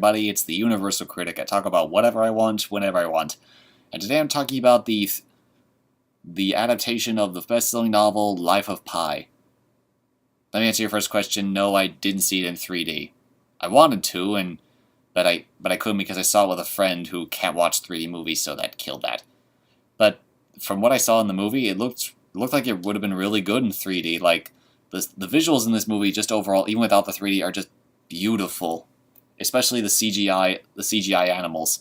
everybody, it's the Universal Critic. I talk about whatever I want, whenever I want. And today I'm talking about the adaptation of the best-selling novel, Life of Pi. Let me answer your first question. No, I didn't see it in 3D. I wanted to, but I couldn't because I saw it with a friend who can't watch 3D movies, so that killed that. But from what I saw in the movie, it looked like it would have been really good in 3D. Like, the visuals in this movie, just overall, even without the 3D, are just beautiful. Especially the CGI animals.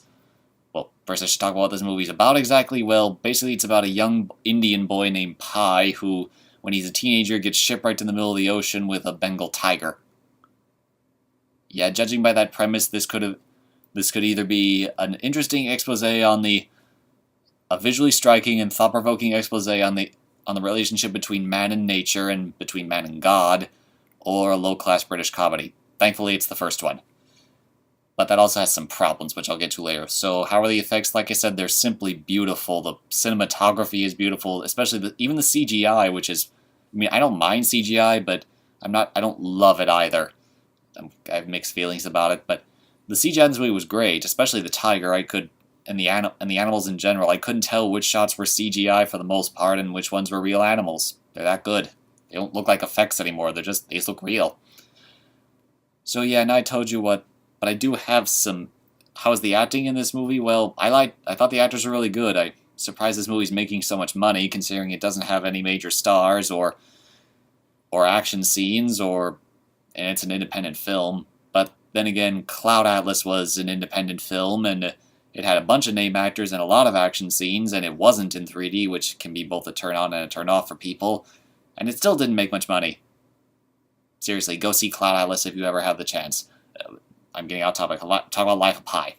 Well, first I should talk about what this movie's about exactly. Well, basically it's about a young Indian boy named Pi who, when he's a teenager, gets shipwrecked in the middle of the ocean with a Bengal tiger. Yeah, judging by that premise, this could either be an interesting expose on a visually striking and thought-provoking expose on the relationship between man and nature and between man and God, or a low-class British comedy. Thankfully, it's the first one. But that also has some problems, which I'll get to later. So, how are the effects? Like I said, they're simply beautiful. The cinematography is beautiful, especially even the CGI, which is... I mean, I don't mind CGI, but I don't love it either. I have mixed feelings about it, but the CGI in this movie was great, especially the tiger. And the animals in general. I couldn't tell which shots were CGI for the most part and which ones were real animals. They're that good. They don't look like effects anymore. They just look real. So yeah, and I told you what, but I do have some... How is the acting in this movie? Well, I thought the actors were really good. I'm surprised this movie's making so much money, considering it doesn't have any major stars or action scenes, and it's an independent film. But then again, Cloud Atlas was an independent film, and it had a bunch of name actors and a lot of action scenes, and it wasn't in 3D, which can be both a turn on and a turn off for people, and it still didn't make much money. Seriously, go see Cloud Atlas if you ever have the chance. I'm getting out topic. Talk about Life of Pi.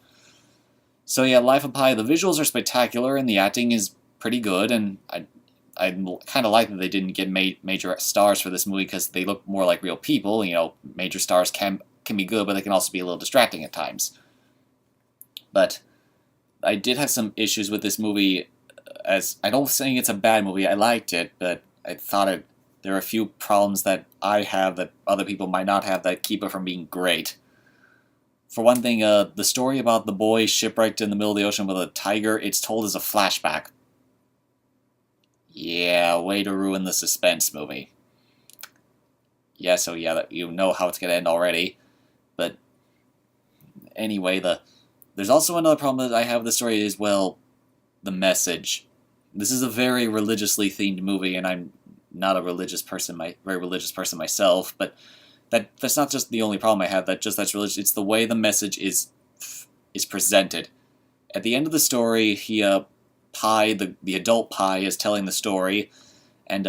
So yeah, Life of Pi, the visuals are spectacular, and the acting is pretty good, and I kind of like that they didn't get major stars for this movie, because they look more like real people. You know, major stars can be good, but they can also be a little distracting at times. But I did have some issues with this movie, as I don't saying it's a bad movie. I liked it, but I thought there are a few problems that I have that other people might not have that keep it from being great. For one thing, the story about the boy shipwrecked in the middle of the ocean with a tiger, it's told as a flashback. Yeah, way to ruin the suspense, movie. Yeah, so yeah, you know how it's going to end already. But anyway, there's also another problem that I have with the story is, well, the message. This is a very religiously themed movie, and I'm not a very religious person myself, but that's not just the only problem I have, that's religious. It's the way the message is presented. At the end of the story, Pi, the adult Pi, is telling the story, and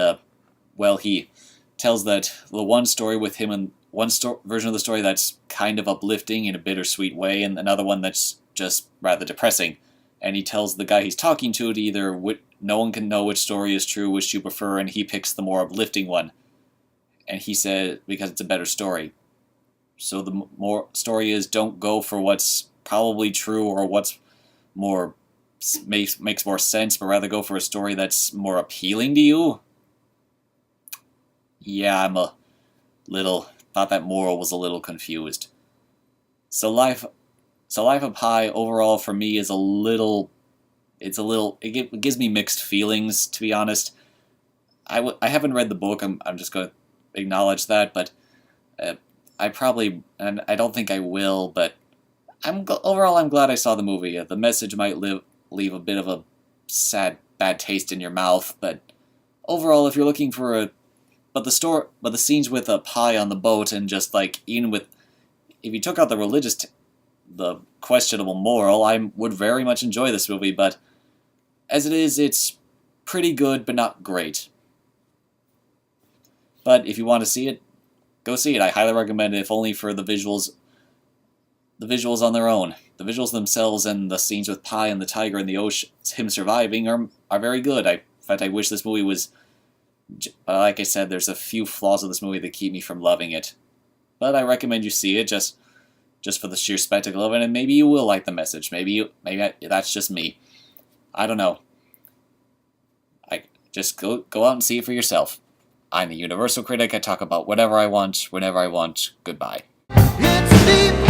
he tells that the one story with him and one version of the story that's kind of uplifting in a bittersweet way, and another one that's just rather depressing. And he tells the guy he's talking to either no one can know which story is true, which you prefer, and he picks the more uplifting one. And he said, because it's a better story. So the more story is, don't go for what's probably true or what's more makes more sense, but rather go for a story that's more appealing to you. Yeah, thought that moral was a little confused. So Life of Pi overall for me is it gives me mixed feelings, to be honest. I haven't read the book. I'm just going to acknowledge that, but I don't think I will, but overall I'm glad I saw the movie. The message might leave a bit of a bad taste in your mouth, but overall, if you're looking for but the scenes with a Pi on the boat, and just like, if you took out the questionable moral, I would very much enjoy this movie, but as it is, it's pretty good, but not great. But if you want to see it, go see it. I highly recommend it, if only for the visuals on their own. The visuals themselves and the scenes with Pi and the tiger in the ocean, him surviving, are very good. In fact, I wish this movie was... like I said, there's a few flaws of this movie that keep me from loving it. But I recommend you see it, just for the sheer spectacle of it, and maybe you will like the message. Maybe that's just me. I don't know. Just go out and see it for yourself. I'm the Universal Critic. I talk about whatever I want, whenever I want. Goodbye. It's deep.